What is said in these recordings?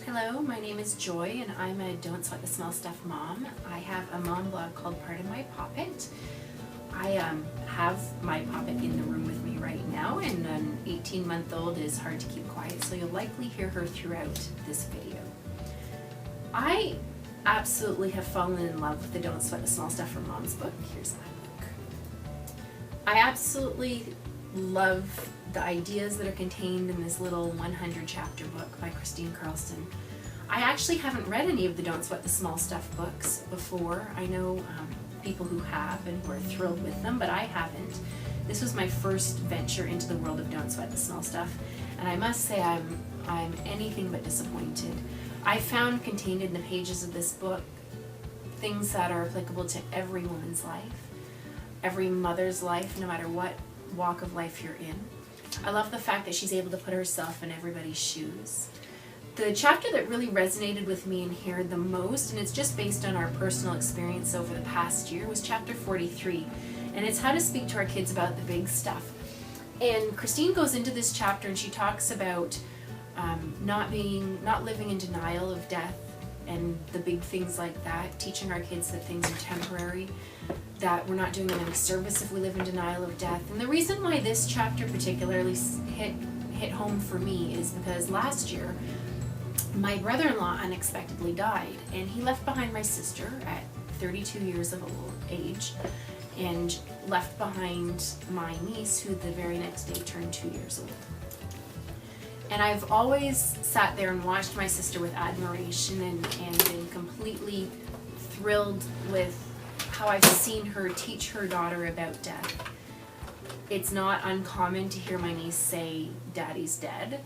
Hello, my name is Joy and I'm a Don't Sweat the Small Stuff mom. I have a mom blog called Pardon My Poppet. I have my poppet in the room with me right now, and an 18-month-old is hard to keep quiet, so you'll likely hear her throughout this video. I absolutely have fallen in love with the Don't Sweat the Small Stuff for Moms book. Here's my book. I absolutely love the ideas that are contained in this little 100 chapter book by Kristine Carlson. I actually haven't read any of the Don't Sweat the Small Stuff books before. I know people who have and who are thrilled with them, but I haven't. This was my first venture into the world of Don't Sweat the Small Stuff, and I must say I'm anything but disappointed. I found contained in the pages of this book things that are applicable to every woman's life, every mother's life, no matter what walk of life you're in. I love the fact that she's able to put herself in everybody's shoes. The chapter that really resonated with me in here the most, and it's just based on our personal experience over the past year, was chapter 43, and it's how to speak to our kids about the big stuff. And Kristine goes into this chapter and she talks about not living in denial of death and the big things like that, teaching our kids that things are temporary, that we're not doing them any service if we live in denial of death. And the reason why this chapter particularly hit home for me is because last year my brother-in-law unexpectedly died, and he left behind my sister at 32 years of age and left behind my niece, who the very next day turned 2 years old. And I've always sat there and watched my sister with admiration and been completely thrilled with how I've seen her teach her daughter about death. It's not uncommon to hear my niece say, "Daddy's dead."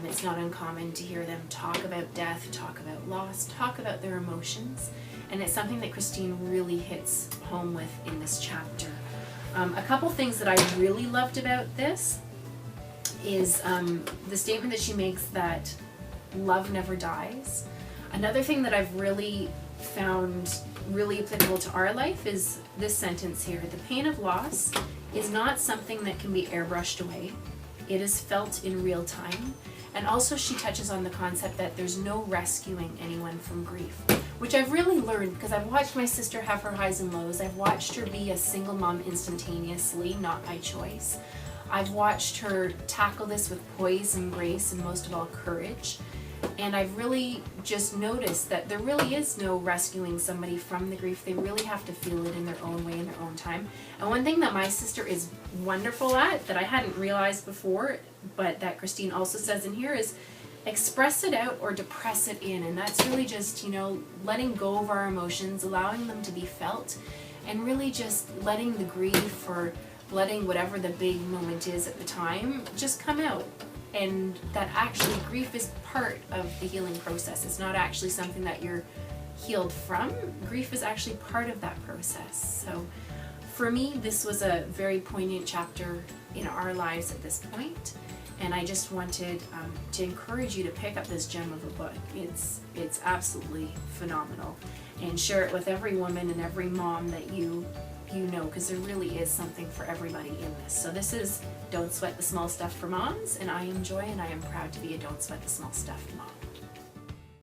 It's not uncommon to hear them talk about death, talk about loss, talk about their emotions. And it's something that Kristine really hits home with in this chapter. A couple things that I really loved about this is the statement that she makes that love never dies. Another thing that I've really found really applicable to our life is this sentence here: the pain of loss is not something that can be airbrushed away. It is felt in real time. And also she touches on the concept that there's no rescuing anyone from grief, which I've really learned because I've watched my sister have her highs and lows. I've watched her be a single mom instantaneously, not by choice. I've watched her tackle this with poise and grace and most of all courage. And I've really just noticed that there really is no rescuing somebody from the grief. They really have to feel it in their own way, in their own time. And one thing that my sister is wonderful at, that I hadn't realized before, but that Kristine also says in here, is express it out or depress it in. And that's really just, letting go of our emotions, allowing them to be felt, and really just letting the grief or letting whatever the big moment is at the time just come out. And that actually grief is part of the healing process. It's not actually something that you're healed from. Grief is actually part of that process. So for me, this was a very poignant chapter in our lives at this point. And I just wanted to encourage you to pick up this gem of a book. It's absolutely phenomenal. And share it with every woman and every mom that you know, because there really is something for everybody in this. So this is Don't Sweat the Small Stuff for Moms, and I am Joy, and I am proud to be a Don't Sweat the Small Stuff mom.